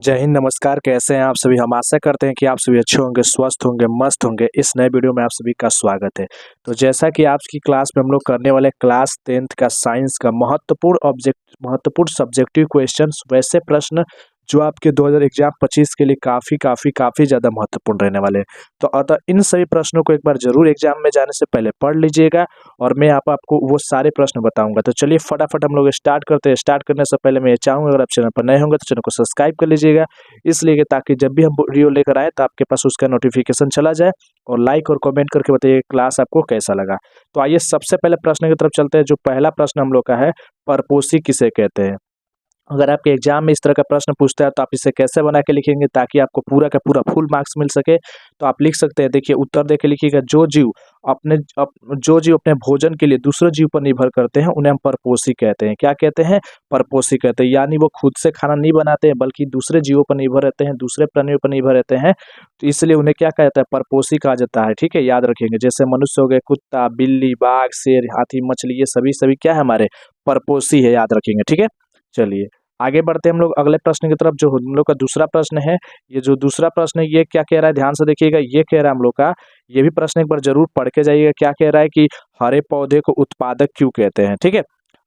जय हिंद, नमस्कार। कैसे हैं आप सभी? हम आशा करते हैं कि आप सभी अच्छे होंगे, स्वस्थ होंगे, मस्त होंगे। इस नए वीडियो में आप सभी का स्वागत है। तो जैसा कि आज की क्लास में हम लोग करने वाले क्लास 10th का साइंस का महत्वपूर्ण सब्जेक्टिव क्वेश्चंस, वैसे प्रश्न जो आपके 2025 के लिए काफ़ी ज़्यादा महत्वपूर्ण रहने वाले हैं। तो अतः इन सभी प्रश्नों को एक बार जरूर एग्जाम में जाने से पहले पढ़ लीजिएगा और मैं आपको वो सारे प्रश्न बताऊंगा। तो चलिए फटाफट हम लोग स्टार्ट करते हैं। स्टार्ट करने से पहले मैं ये चाहूँगा, अगर आप चैनल पर नए होंगे तो चैनल को सब्सक्राइब कर लीजिएगा, इसलिए कि ताकि जब भी हम वीडियो लेकर आए तो आपके पास उसका नोटिफिकेशन चला जाए। और लाइक और कमेंट करके बताइए क्लास आपको कैसा लगा। तो आइए सबसे पहले प्रश्न की तरफ चलते हैं। जो पहला प्रश्न हम लोग का है, परपोसी किसे कहते हैं। अगर आपके एग्जाम में इस तरह का प्रश्न पूछता है तो आप इसे कैसे बना के लिखेंगे ताकि आपको पूरा का पूरा फुल मार्क्स मिल सके। तो आप लिख सकते हैं, देखिए उत्तर देके लिखिएगा, जो जीव अपने भोजन के लिए दूसरे जीव पर निर्भर करते हैं उन्हें हम परपोषी कहते हैं। क्या कहते हैं? परपोषी कहते हैं। यानी वो खुद से खाना नहीं बनाते हैं बल्कि दूसरे जीवों पर निर्भर रहते हैं, दूसरे प्राणियों पर निर्भर रहते हैं। तो इसलिए उन्हें क्या कहा जाता है? परपोषी कहा जाता है। ठीक है, याद रखेंगे। जैसे मनुष्य हो गए, कुत्ता, बिल्ली, बाघ, शेर, हाथी, मछली, ये सभी सभी क्या है? हमारे परपोषी है, याद रखेंगे। ठीक है, चलिए आगे बढ़ते हैं हम लोग अगले प्रश्न की तरफ। जो हम लोग का दूसरा प्रश्न है, ये जो दूसरा प्रश्न है ये क्या कह रहा है? ध्यान से देखिएगा। ये कह रहा है हम लोग का, ये भी प्रश्न एक बार जरूर पढ़ के जाइएगा। क्या कह रहा है कि हरे पौधे को उत्पादक क्यों कहते हैं? ठीक है,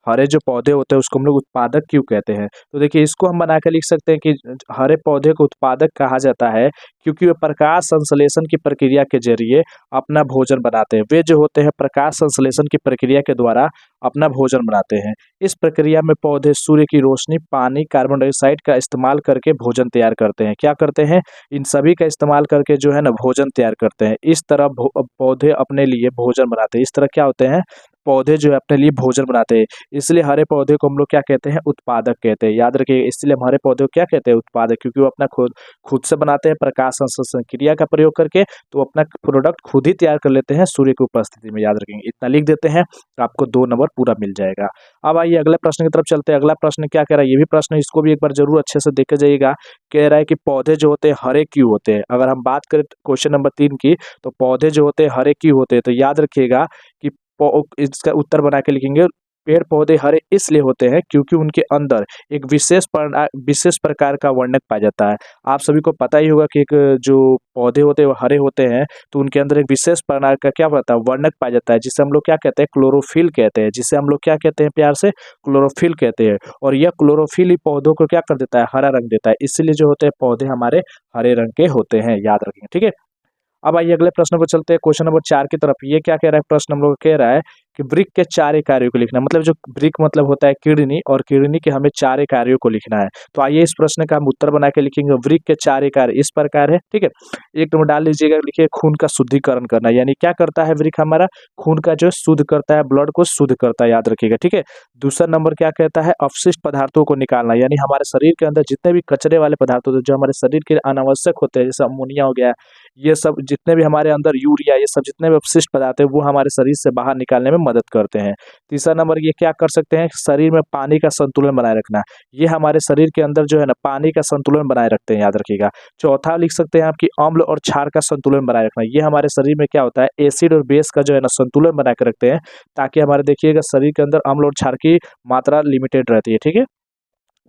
हरे जो पौधे होते हैं उसको हम लोग उत्पादक क्यों कहते हैं? तो देखिए इसको हम बना के लिख सकते हैं कि हरे पौधे को उत्पादक कहा जाता है क्योंकि वे प्रकाश संश्लेषण की प्रक्रिया के जरिए अपना भोजन बनाते हैं। वे जो होते हैं प्रकाश संश्लेषण की प्रक्रिया के द्वारा अपना भोजन बनाते हैं। इस प्रक्रिया में पौधे सूर्य की रोशनी, पानी, कार्बन डाइऑक्साइड का इस्तेमाल करके भोजन तैयार करते हैं। क्या करते हैं? इन सभी का इस्तेमाल करके जो है ना भोजन तैयार करते हैं। इस तरह पौधे अपने लिए भोजन बनाते हैं। इस तरह क्या होते हैं? पौधे जो है अपने लिए भोजन बनाते हैं। इसलिए हरे पौधे को हम लोग क्या कहते हैं? उत्पादक कहते हैं। याद रखिए, इसलिए हम हरे पौधे को क्या कहते हैं? उत्पादक, क्योंकि वो अपना खुद से बनाते हैं प्रकाश संश्लेषण क्रिया का प्रयोग करके। तो अपना प्रोडक्ट खुद ही तैयार कर लेते हैं सूर्य की उपस्थिति में। याद रखेंगे, इतना लिख देते हैं तो आपको 2 नंबर पूरा मिल जाएगा। अब आइए अगले प्रश्न की तरफ चलते हैं। अगला प्रश्न क्या कह रहा है? ये भी प्रश्न, इसको भी एक बार जरूर अच्छे से देख के जाइएगा। कह रहा है कि पौधे जो होते हैं हरे क्यों होते हैं। अगर हम बात करें क्वेश्चन नंबर 3 की, तो पौधे जो होते हैं हरे क्यों होते हैं, तो याद रखिएगा कि इसका उत्तर बना के लिखेंगे, पेड़ पौधे हरे इसलिए होते हैं क्योंकि उनके अंदर एक विशेष प्रकार का वर्णक पाया जाता है। आप सभी को पता ही होगा कि एक जो पौधे होते हैं वो हरे होते हैं, तो उनके अंदर एक विशेष प्रकार का क्या होता है? वर्णक पाया जाता है, जिसे हम लोग क्या कहते हैं? क्लोरोफिल कहते हैं। जिसे हम लोग क्या कहते हैं प्यार से? क्लोरोफिल कहते हैं। और यह क्लोरोफिल ही पौधों को क्या कर देता है? हरा रंग देता है। इसलिए जो होते हैं पौधे हमारे हरे रंग के होते हैं। याद रखेंगे, ठीक है। अब आइए अगले प्रश्न पर चलते हैं, क्वेश्चन नंबर 4 की तरफ। ये क्या कह रहा है? प्रश्न हम लोग कह रहा है कि वृक्क के 4 कार्यों को लिखना। मतलब जो वृक्क मतलब होता है किडनी, और किडनी के हमें 4 कार्यों को लिखना है। तो आइए इस प्रश्न का हम उत्तर बना के लिखेंगे। वृक्क के 4 कार्य इस प्रकार है, ठीक है। एक नंबर डाल लीजिएगा, लिखिए खून का शुद्धिकरण करना। यानी क्या करता है वृक्क हमारा? खून का जो शुद्ध करता है, ब्लड को शुद्ध करता है। याद रखिएगा, ठीक है। दूसरा नंबर क्या कहता है? अपशिष्ट पदार्थों को निकालना। यानी हमारे शरीर के अंदर जितने भी कचरे वाले पदार्थ होते हैं जो हमारे शरीर के अनावश्यक होते हैं, जैसे अमोनिया हो गया, ये सब जितने भी हमारे अंदर, यूरिया, ये सब जितने भी अपशिष्ट पदार्थ है वो हमारे शरीर से बाहर निकालने में मदद करते हैं। तीसरा नंबर ये क्या कर सकते हैं? शरीर में पानी का संतुलन बनाए रखना। ये हमारे शरीर के अंदर जो है ना पानी का संतुलन बनाए रखते हैं। याद रखिएगा। चौथा लिख सकते हैं आपकी अम्ल और क्षार का संतुलन बनाए रखना। ये हमारे शरीर में क्या होता है? एसिड और बेस का जो है ना संतुलन बना के रखते हैं, ताकि हमारे देखिएगा शरीर के अंदर अम्ल और क्षार की मात्रा लिमिटेड रहती है, ठीक है।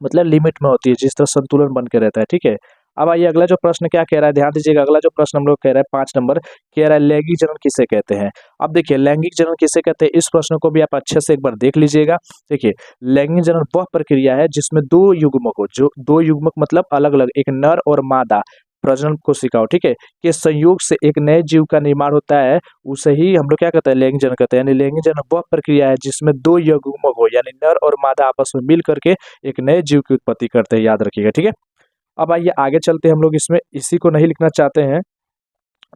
मतलब लिमिट में होती है, जिस तरह संतुलन बन के रहता है, ठीक है। अब आइए अगला जो प्रश्न क्या कह रहा है, ध्यान दीजिएगा। अगला जो प्रश्न हम लोग कह रहा है 5 नंबर, कह रहा है लैंगिक जनन किसे कहते हैं। अब देखिए लैंगिक जनन किसे कहते हैं, इस प्रश्न को भी आप अच्छे से एक बार देख लीजिएगा। देखिए लैंगिक जनन वह प्रक्रिया है जिसमें 2 युग्मक हो, जो 2 युग्मक मतलब अलग अलग, एक नर और मादा प्रजनन कोशिकाओं, ठीक है, के संयोग से एक नए जीव का निर्माण होता है, उसे ही हम लोग क्या कहते हैं? लैंगिक जनन कहते हैं। यानी लैंगिक जनन वह प्रक्रिया है जिसमें 2 युग्मक हो, यानी नर और मादा आपस में मिल करके एक नए जीव की उत्पत्ति करते हैं। याद रखिएगा, ठीक है। अब आइए आगे चलते हैं हम लोग, इसमें इसी को नहीं लिखना चाहते हैं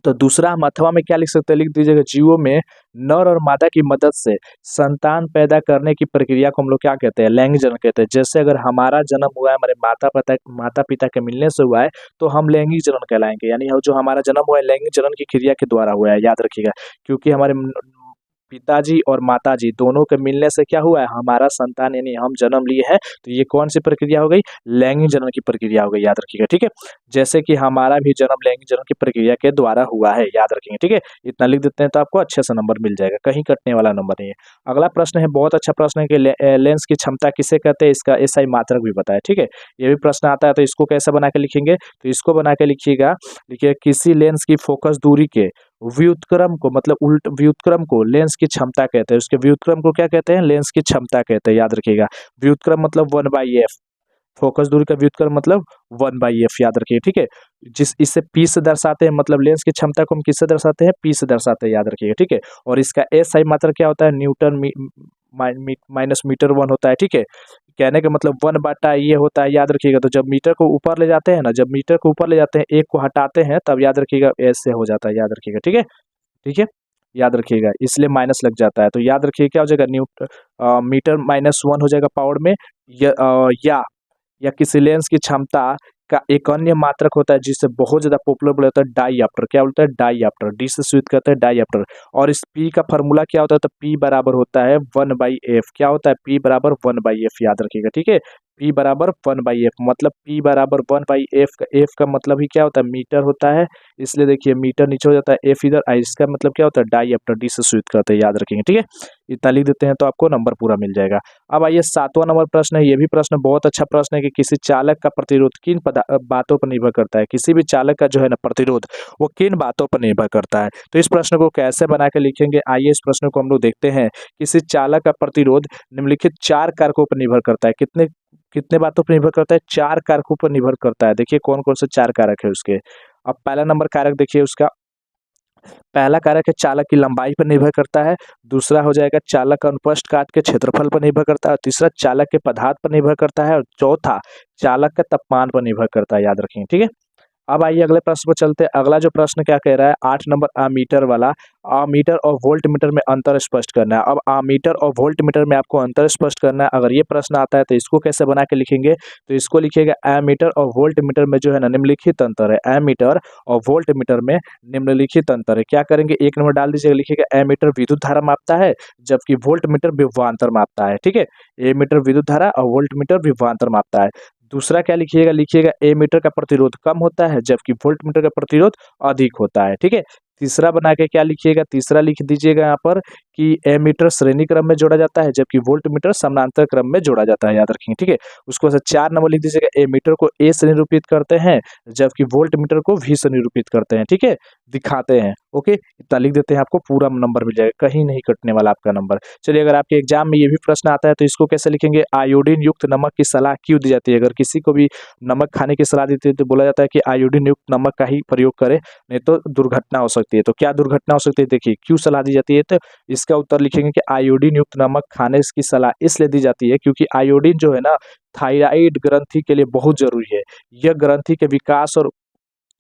तो दूसरा हम अथवा में क्या लिख सकते हैं? लिख दीजिएगा, जीवों में नर और मादा की मदद से संतान पैदा करने की प्रक्रिया को हम लोग क्या कहते हैं? लैंगिक जनन कहते हैं। जैसे अगर हमारा जन्म हुआ है हमारे माता पिता के मिलने से हुआ है तो हम लैंगिक जनन कहलाएंगे। यानी जो हमारा जन्म हुआ है लैंगिक जनन की क्रिया के द्वारा हुआ है। याद रखिएगा, क्योंकि हमारे पिताजी और माताजी दोनों के मिलने से क्या हुआ है, हमारा संतान यानी हम जन्म लिए हैं। तो ये कौन सी प्रक्रिया हो गई, लैंगिक जनन की प्रक्रिया हो गई, याद रखिएगा। ठीक है, जैसे कि हमारा भी जन्म लैंगिक जनन की प्रक्रिया के द्वारा हुआ है, याद रखेंगे। ठीक है, इतना लिख देते हैं तो आपको अच्छे से नंबर मिल जाएगा, कहीं कटने वाला नंबर नहीं है। अगला प्रश्न है, बहुत अच्छा प्रश्न है कि लेंस की क्षमता किसे कहते हैं, इसका एसआई मात्रक भी बताया। ठीक है, ये भी प्रश्न आता है, तो इसको कैसे बना के लिखेंगे, तो इसको बना के लिखिएगा, देखिए किसी लेंस की फोकस दूरी के व्युत्क्रम को, मतलब उल्ट व्युत्क्रम को लेंस की क्षमता कहते हैं। उसके व्युत्क्रम को क्या कहते हैं, लेंस की क्षमता कहते हैं, याद रखिएगा। व्युत्क्रम मतलब 1/f, फोकस दूरी का व्युत्क्रम मतलब 1/f, याद रखिए। ठीक है, जिस इससे पी से दर्शाते हैं, मतलब लेंस की क्षमता को हम किससे दर्शाते हैं, पी से दर्शाते हैं, याद रखिएगा। ठीक है, और इसका एसआई मात्रक क्या होता है, न्यूटन माइनस मीटर 1 होता है। ठीक है, कहने का मतलब 1 ये होता है, याद रखिएगा। तो जब मीटर को ऊपर ले जाते हैं ना, जब मीटर को ऊपर ले जाते हैं, एक को हटाते हैं, तब याद रखिएगा ऐसे हो जाता है, याद रखिएगा। ठीक है, ठीक है, याद रखिएगा, इसलिए माइनस लग जाता है। तो याद रखिए क्या हो जाएगा, मीटर -1 हो जाएगा पावर में, या किसी लेंस की क्षमता का एक अन्य मात्रक होता है जिससे बहुत ज्यादा पॉपुलर बोला जाता है डाईऑप्टर। क्या बोलता है, डाईऑप्टर, डी से शुरू करते हैं डाईऑप्टर। और इस पी का फॉर्मूला क्या होता है, तो पी बराबर होता है 1/f। क्या होता है, पी बराबर 1/f, याद रखिएगा। ठीक है, पी बराबर 1/f, मतलब पी बराबर 1/f, एफ का मतलब ही क्या होता है, मीटर होता है। इसलिए देखिए मीटर नीचे हो जाता है, एफ इधर, इसका मतलब क्या होता है, डाईऑप्टर, डी से शुरू करते हैं, याद रखेंगे। ठीक है, इतना लिख देते हैं तो आपको नंबर पूरा मिल जाएगा। अब आइए 7वां नंबर प्रश्न है, ये भी प्रश्न बहुत अच्छा प्रश्न है कि किसी चालक का प्रतिरोध किन बातों पर निर्भर करता है। किसी भी चालक का जो है ना प्रतिरोध, वो किन बातों पर निर्भर करता है। तो इस प्रश्न को कैसे बना के लिखेंगे, आइए इस प्रश्न को हम लोग देखते हैं। किसी चालक का प्रतिरोध निम्नलिखित 4 कारकों पर निर्भर करता है। कितने कितने बातों पर निर्भर करता है, 4 कारकों पर निर्भर करता है। देखिए कौन कौन से 4 कारक है उसके। अब पहला नंबर कारक देखिए उसका, पहला कारक है चालक की लंबाई पर निर्भर करता है। दूसरा हो जाएगा चालक का अनुप्रस्थ काट के क्षेत्रफल पर निर्भर करता है। तीसरा चालक के पदार्थ पर निर्भर करता है। और चौथा चालक का तापमान पर निर्भर करता है, याद रखेंगे। ठीक है, अब आइए अगले प्रश्न पर चलते हैं। अगला जो प्रश्न क्या कह रहा है, 8 नंबर आमीटर वाला, आमीटर और वोल्ट मीटर में अंतर स्पष्ट करना है। अब आमीटर और वोल्ट मीटर में आपको अंतर स्पष्ट करना है। अगर ये प्रश्न आता है तो इसको कैसे बना के लिखेंगे, तो इसको लिखिएगा एमीटर और वोल्ट मीटर में जो है ना निम्नलिखित अंतर है। एमीटर और वोल्ट मीटर में निम्नलिखित अंतर है। क्या करेंगे, एक नंबर डाल दीजिएगा, लिखिएगा एमीटर विद्युत धारा मापता है, जबकि वोल्ट मीटर विभवांतर मापता है। ठीक है, एमीटर विद्युत धारा और वोल्ट मीटर विभवांतर मापता है। दूसरा क्या लिखिएगा, लिखिएगा एमीटर का प्रतिरोध कम होता है, जबकि वोल्ट मीटर का प्रतिरोध अधिक होता है। ठीक है, तीसरा बना के क्या लिखिएगा, तीसरा लिख दीजिएगा यहाँ पर कि एमीटर श्रेणी क्रम में जोड़ा जाता है, जबकि वोल्ट मीटर समानांतर क्रम में जोड़ा जाता है, याद रखेंगे। ठीक है, उसको 4 नंबर लिख दीजिएगा, एमीटर को ए से निरूपित करते हैं, जबकि वोल्ट मीटर को वी से निरूपित करते हैं। ठीक है, दिखाते हैं। ओके, इतना लिख देते हैं, आपको पूरा नंबर मिल जाएगा, कहीं नहीं कटने वाला आपका नंबर। चलिए, अगर आपके एग्जाम में ये भी प्रश्न आता है तो इसको कैसे लिखेंगे, आयोडीन युक्त नमक की सलाह क्यों दी जाती है। अगर किसी को भी नमक खाने की सलाह देती है तो बोला जाता है कि आयोडीन युक्त नमक का ही प्रयोग करें, नहीं तो दुर्घटना हो सकती है। तो क्या दुर्घटना हो सकती है, देखिए क्यों सलाह दी जाती है, तो इसका उत्तर लिखेंगे कि आयोडीन युक्त नमक खाने की सलाह इसलिए दी जाती है क्योंकि आयोडीन जो है ना थायराइड ग्रंथि के लिए बहुत जरूरी है। यह ग्रंथि के विकास और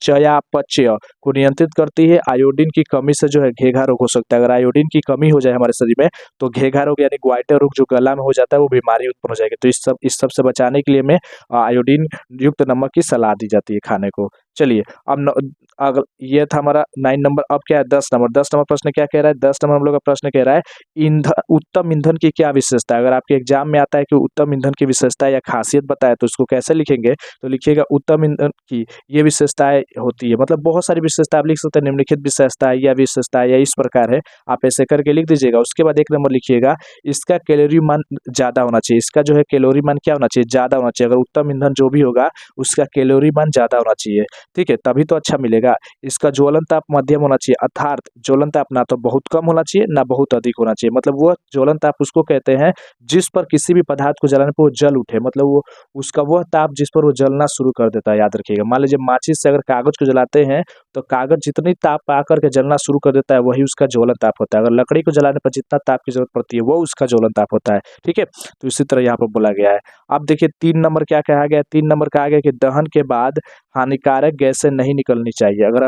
चयापचय को नियंत्रित करती है। आयोडीन की कमी से जो है घेघा रोग हो सकता है। अगर आयोडीन की कमी हो जाए हमारे शरीर में तो घेघा रोग यानी ग्वाइटर रोग जो गला में हो जाता है वो बीमारी उत्पन्न हो जाएगी। तो इस सब से बचाने के लिए में आयोडीन युक्त नमक की सलाह दी जाती है खाने को। चलिए, अब अगर ये था हमारा 9 नंबर। अब क्या है 10 नंबर। 10 नंबर प्रश्न क्या कह रहा है, 10 नंबर हम लोग का प्रश्न कह रहा है ईंधन, उत्तम ईंधन की क्या विशेषता है। अगर आपके एग्जाम में आता है कि उत्तम ईंधन की विशेषता या खासियत बताए तो उसको कैसे लिखेंगे, तो लिखिएगा उत्तम ईंधन की ये विशेषताएं होती है, मतलब बहुत सारी विशेषता आप लिख सकते हैं, निम्नलिखित विशेषता या विशेषता या इस प्रकार है, आप ऐसे करके लिख दीजिएगा। उसके बाद 1 नंबर लिखिएगा इसका कैलोरी मान ज्यादा होना चाहिए। इसका जो है कैलोरी मान क्या होना चाहिए, ज्यादा होना चाहिए। अगर उत्तम ईंधन जो भी होगा उसका कैलोरी मान ज्यादा होना चाहिए। ठीक है, तभी तो अच्छा मिलेगा। इसका ज्वलन ताप मध्यम होना चाहिए, अर्थात ज्वलन ताप ना तो बहुत कम होना चाहिए ना बहुत अधिक होना चाहिए। मतलब वो ज्वलन ताप उसको कहते हैं जिस पर किसी भी पदार्थ को जलाने पर वो जल उठे, मतलब वो उसका वह ताप जिस पर वो जलना शुरू कर देता है, याद रखिएगा। मान लीजिए माचिस से अगर कागज को जलाते हैं तो कागज जितनी ताप पाकर के जलना शुरू कर देता है वही उसका ज्वलन ताप होता है। अगर लकड़ी को जलाने पर जितना ताप की जरूरत पड़ती है वो उसका ज्वलन ताप होता है। ठीक है, तो इसी तरह यहाँ पर बोला गया है। अब देखिए 3 नंबर क्या कहा गया, 3 नंबर कहा गया कि दहन के बाद हानिकारक गैसें नहीं निकलनी चाहिए। अगर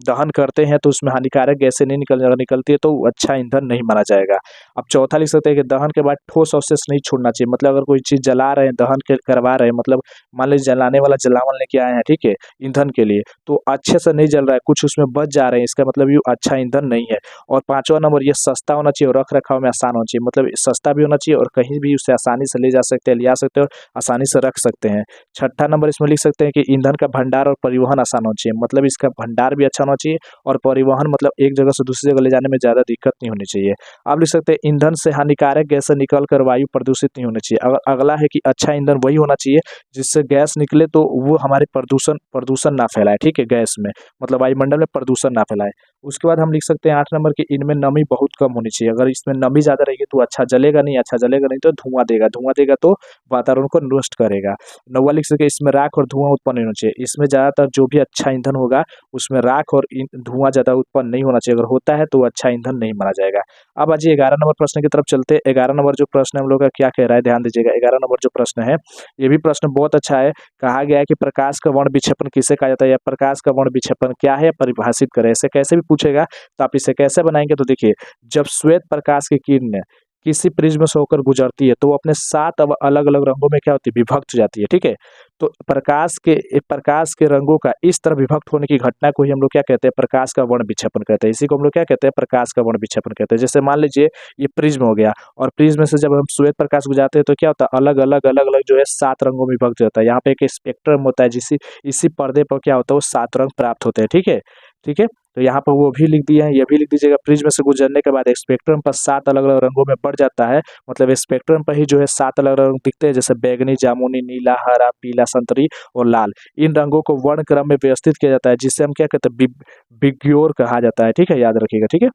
दहन करते हैं तो उसमें हानिकारक गैसें नहीं निकलती है तो वो अच्छा ईंधन नहीं माना जाएगा। अब चौथा लिख सकते हैं कि दहन के बाद ठोस अवशेष नहीं छोड़ना चाहिए, मतलब अगर कोई चीज़ जला रहे हैं, दहन के करवा रहे हैं, मतलब मान लीजिए जलाने वाला जलावन लेके आए हैं, ठीक है, ईंधन के लिए, तो अच्छे से नहीं जल रहा है, कुछ उसमें बच जा रहे हैं, इसका मतलब ये अच्छा ईंधन नहीं है। और पाँचवा नंबर, ये सस्ता होना चाहिए और रख रखाव में आसान होना चाहिए, मतलब सस्ता भी होना चाहिए और कहीं भी उसे आसानी से ले जा सकते हैं, ले आ सकते हैं और आसानी से रख सकते हैं। छठा नंबर इसमें लिख सकते हैं कि ईंधन का भंडार और परिवहन आसान होना चाहिए, मतलब इसका भंडार भी अच्छा होना चाहिए और परिवहन मतलब एक जगह से दूसरी जगह ले जाने में ज़्यादा दिक्कत नहीं होनी चाहिए। आप लिख सकते हैं ईंधन से हानिकारक गैसें निकल कर वायु प्रदूषित नहीं होनी चाहिए। अगला है कि अच्छा ईंधन वही होना चाहिए जिससे गैस निकले तो वो हमारे प्रदूषण प्रदूषण ना फैलाए, ठीक है, गैस में, मतलब वायुमंडल में प्रदूषण ना फैलाए। उसके बाद हम लिख सकते हैं 8 नंबर की इनमें नमी बहुत कम होनी चाहिए, अगर इसमें नमी ज़्यादा रहेगी तो अच्छा जलेगा नहीं तो धुआं देगा तो वातावरण को नष्ट करेगा। 9वां लिख सकते हैं इसमें राख और धुआं उत्पन्न नहीं होना चाहिए, इसमें ज़्यादातर जो भी अच्छा ईंधन होगा उसमें राख और धुआं ज़्यादा उत्पन्न नहीं होना चाहिए, अगर होता है तो अच्छा ईंधन नहीं माना जाएगा। अब आज 11 नंबर प्रश्न की तरफ चलते हैं। 11 नंबर जो प्रश्न है हम लोग का क्या कह रहा है, ध्यान दीजिएगा। 11 नंबर जो प्रश्न है, ये भी प्रश्न बहुत अच्छा है। कहा गया है कि प्रकाश का वर्ण विक्षेपण किसे कहा जाता है, या प्रकाश का वर्ण विक्षेपण क्या है परिभाषित करें। ऐसे कैसे भी पूछेगा तो आप इसे कैसे बनाएंगे, तो देखिए, जब श्वेत प्रकाश की किरण किसी प्रिज्म से होकर गुजरती है तो वो अपने 7 अलग अलग रंगों में क्या होती है, विभक्त हो जाती है, ठीक है। तो प्रकाश के रंगों का इस तरह विभक्त होने की घटना को ही हम लोग क्या कहते हैं, प्रकाश का वर्ण विक्षेपण कहते हैं। इसी को हम लोग क्या कहते हैं, प्रकाश का वर्ण विक्षेपण कहते हैं। जैसे मान लीजिए ये प्रिज्म हो गया और प्रिज्म से जब हम श्वेत प्रकाश गुजारते हैं तो क्या होता है, अलग अलग जो है 7 रंगों में विभक्त हो जाता है। यहाँ पे एक स्पेक्ट्रम होता है, इसी पर्दे पर क्या होता है, वो 7 रंग प्राप्त होते हैं, ठीक है, ठीक है। तो यहाँ पर वो भी लिख दिए हैं, ये भी लिख दीजिएगा। प्रिज्म से गुजरने के बाद स्पेक्ट्रम पर 7 अलग अलग रंगों में बढ़ जाता है, मतलब स्पेक्ट्रम पर ही जो है 7 अलग अलग रंग दिखते हैं, जैसे बैगनी, जामुनी, नीला, हरा, पीला, संतरी और लाल। इन रंगों को वर्ण क्रम में व्यवस्थित किया जाता है जिससे हम क्या कहते हैं, बिग्योर कहा जाता है, ठीक है, याद रखिएगा, ठीक है।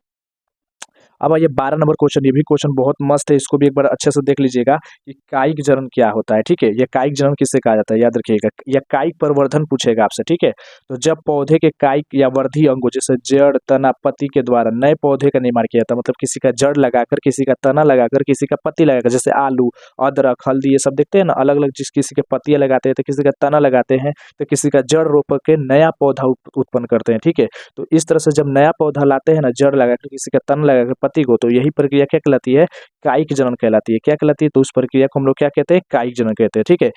अब आइए 12 नंबर क्वेश्चन, ये भी क्वेश्चन बहुत मस्त है, इसको भी एक बार अच्छे से देख लीजिएगा कि कायिक जनन क्या होता है, ठीक है। ये कायिक जनन किससे कहा जाता है, याद रखिएगा। या कायिक प्रवर्धन पूछेगा आपसे, ठीक है। तो जब पौधे के कायिक या वर्धी अंगों जैसे जड़, तना, पत्ती के द्वारा नए पौधे का निर्माण किया जाता है, मतलब किसी का जड़ लगाकर, किसी का तना लगाकर, किसी का पत्ती लगाकर, जैसे आलू, अदरक, हल्दी, ये सब देखते हैं ना, अलग अलग, जिस किसी के पत्तियां लगाते हैं तो किसी का तना लगाते हैं तो किसी का जड़ रोप के नया पौधा उत्पन्न करते हैं, ठीक है। तो इस तरह से जब नया पौधा लाते हैं ना, जड़ लगाकर, किसी का तन लगाकर, पत्ती को, तो यही प्रक्रिया क्या कहलाती है, कायिक जनन कहलाती है। क्या कहलाती है, तो उस प्रक्रिया को हम लोग क्या कहते हैं, कायिक जनन कहते हैं, ठीक है।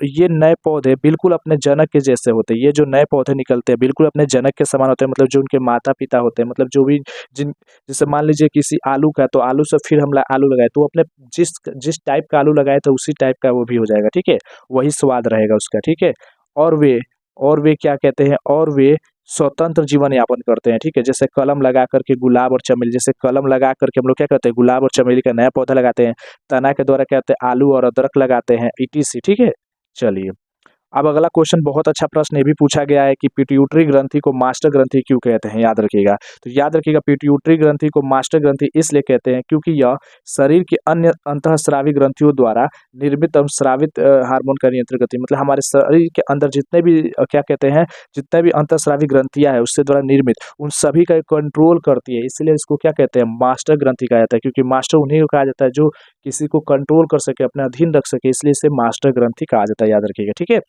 ये नए पौधे बिल्कुल अपने जनक के जैसे होते हैं, ये जो नए पौधे निकलते हैं बिल्कुल अपने जनक के समान होते हैं, मतलब जो उनके माता पिता होते हैं, मतलब जो भी जिन जैसे मान लीजिए किसी आलू का, तो आलू से फिर हम आलू लगाए तो वो अपने जिस जिस टाइप का आलू लगाए तो उसी टाइप का वो भी हो जाएगा, ठीक है, वही स्वाद रहेगा उसका, ठीक है। और वे और वे क्या कहते हैं, और वे स्वतंत्र जीवन यापन करते हैं, ठीक है। जैसे कलम लगा करके गुलाब और चमेली, जैसे कलम लगा करके हम लोग क्या करते हैं, गुलाब और चमेली का नया पौधा लगाते हैं। तना के द्वारा क्या होते हैं, आलू और अदरक लगाते हैं, ईटीसी, ठीक है। चलिए, अब अगला क्वेश्चन बहुत अच्छा प्रश्न ये भी पूछा गया है कि पिट्यूटरी ग्रंथि को मास्टर ग्रंथि क्यों कहते हैं, याद रखिएगा। तो याद रखिएगा, पिट्यूटरी ग्रंथि को मास्टर ग्रंथि इसलिए कहते हैं क्योंकि यह शरीर के अन्य अंतःस्रावी ग्रंथियों द्वारा निर्मित एवं स्रावित हार्मोन का नियंत्रण करती है, मतलब हमारे शरीर के अंदर जितने भी क्या कहते हैं, जितने भी अंतःस्रावी ग्रंथियां है उससे द्वारा निर्मित, उन सभी का कंट्रोल करती है, इसलिए इसको क्या कहते हैं, मास्टर ग्रंथि कहा जाता है, क्योंकि मास्टर उन्हीं को कहा जाता है जो किसी को कंट्रोल कर सके, अपने अधीन रख सके, इसलिए इसे मास्टर ग्रंथि कहा जाता है, याद रखिएगा, ठीक है।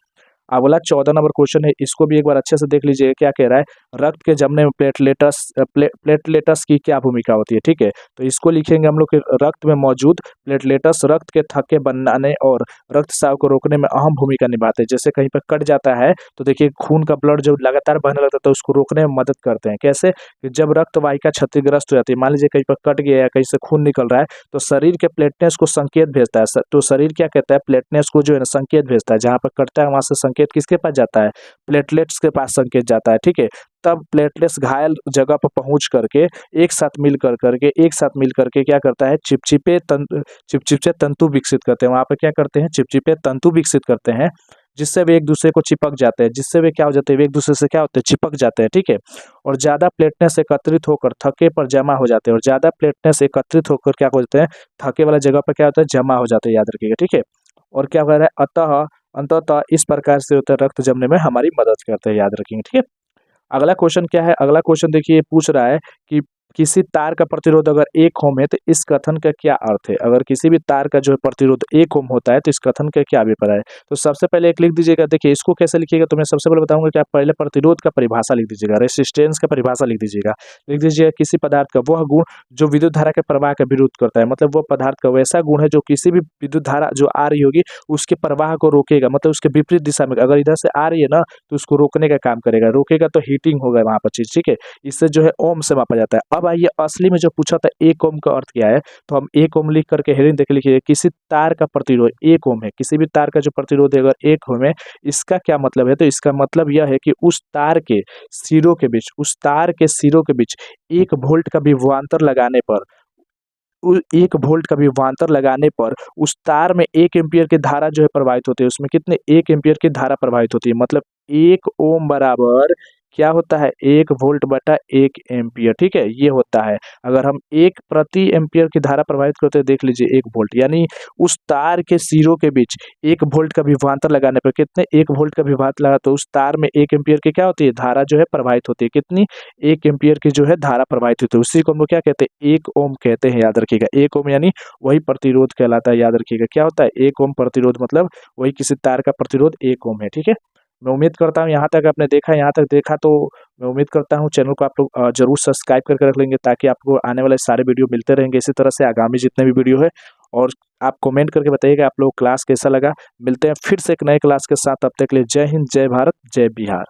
अगला 14 नंबर क्वेश्चन है, इसको भी एक बार अच्छे से देख लीजिए, क्या कह रहा है, रक्त के जमने में प्लेटलेटस की क्या भूमिका होती है, ठीक है। तो इसको लिखेंगे हम लोग कि रक्त में मौजूद प्लेटलेटस रक्त के थक्के बनाने और रक्तस्राव को रोकने में अहम भूमिका निभाते हैं। जैसे कहीं पर कट जाता है तो देखिए खून का ब्लड जो लगातार बहने लगता है तो उसको रोकने में मदद करते हैं। कैसे, कि जब रक्त वाहिका क्षतिग्रस्त हो जाती है, मान लीजिए कहीं पर कट गया या कहीं से खून निकल रहा है, तो शरीर के प्लेटलेट्स को संकेत भेजता है, तो शरीर क्या कहता है, प्लेटलेट्स को जो है ना संकेत भेजता है, जहाँ पर कटता है वहां से संकेत किसके पास जाता है, प्लेटलेट्स के पास संकेत जाता है, ठीक है। तब प्लेटलेट्स घायल जगह पर पहुंच करके एक साथ मिल करके क्या करता है, चिपचिपे तंतु विकसित करते हैं, वहां पर क्या करते हैं, चिपचिपे तंतु विकसित करते हैं, जिससे वे एक दूसरे को चिपक जाते हैं, जिससे वे क्या हो जाते हैं, वे एक दूसरे से क्या होते हैं, चिपक जाते हैं, ठीक है। और ज्यादा प्लेटलेट्स एकत्रित होकर थके पर जमा हो जाते हैं, और ज्यादा प्लेटलेट्स एकत्रित होकर क्या हो जाते हैं, थके वाला जगह पर क्या होता है, जमा हो जाते हैं, याद रखिएगा, ठीक है। और क्या कह रहा है, अंततः इस प्रकार से होता है, रक्त जमने में हमारी मदद करते हैं, याद रखेंगे, ठीक है। अगला क्वेश्चन क्या है, अगला क्वेश्चन देखिए पूछ रहा है कि किसी तार का प्रतिरोध अगर 1 ओम है तो इस कथन का क्या अर्थ है। अगर किसी भी तार का जो है प्रतिरोध 1 ओम होता है तो इस कथन का क्या अभिप्राय है। तो सबसे पहले एक लिख दीजिएगा। देखिए इसको कैसे लिखिएगा तो मैं सबसे पहले बताऊंगा कि आप पहले प्रतिरोध का परिभाषा लिख दीजिएगा, रेसिस्टेंस का परिभाषा लिख दीजिएगा। लिख दीजिएगा किसी पदार्थ का वह गुण जो विद्युत धारा के प्रवाह का विरोध करता है, मतलब वह पदार्थ का वैसा गुण है जो किसी भी विद्युत धारा जो आ रही होगी उसके प्रवाह को रोकेगा, मतलब उसके विपरीत दिशा में, अगर इधर से आ रही है ना तो उसको रोकने का काम करेगा, रोकेगा तो हीटिंग होगा वहां पर चीज, ठीक है। इससे जो है ओम से मापा जाता है। अब आइए असली में जो पूछा था 1 ओम का अर्थ क्या है, तो हम 1 ओम लिख करके हेडिंग देख लिखिए किसी तार का प्रतिरोध 1 ओम है, किसी भी तार का जो प्रतिरोध है अगर 1 ओम है, इसका क्या मतलब है, तो इसका मतलब यह है कि उस तार के सिरों के बीच, उस तार के सिरों के बीच 1 वोल्ट का विभवांतर लगाने पर, 1 वोल्ट का विभवांतर लगाने पर उस तार में 1 एम्पियर की धारा जो है प्रवाहित होती है। उसमें कितने 1 एम्पियर की धारा प्रवाहित होती है, मतलब 1 ओम बराबर क्या होता है 1 वोल्ट बटा 1 एम्पियर, ठीक है, ये होता है। अगर हम 1 प्रति एम्पियर की धारा प्रवाहित करते हैं, देख लीजिए 1 वोल्ट, यानी उस तार के सिरों के बीच 1 वोल्ट का विभवांतर लगाने पर कितने 1 वोल्ट का विभवांतर लगा तो उस तार में 1 एम्पियर की क्या होती है धारा जो है प्रवाहित होती है, कितनी 1 एम्पियर की जो है धारा प्रवाहित होती है। उसी को हम लोग क्या कहते हैं 1 ओम कहते हैं, याद रखिएगा। 1 ओम यानी वही प्रतिरोध कहलाता है, याद रखिएगा क्या होता है 1 ओम प्रतिरोध, मतलब वही किसी तार का प्रतिरोध 1 ओम है, ठीक है। मैं उम्मीद करता हूँ यहाँ तक आपने देखा, यहाँ तक देखा तो मैं उम्मीद करता हूँ चैनल को आप लोग जरूर सब्सक्राइब करके रख लेंगे ताकि आपको आने वाले सारे वीडियो मिलते रहेंगे इसी तरह से आगामी जितने भी वीडियो है। और आप कमेंट करके बताइएगा आप लोग क्लास कैसा लगा। मिलते हैं फिर से एक नए क्लास के साथ, तब तक के लिए जय हिंद, जय भारत, जय बिहार।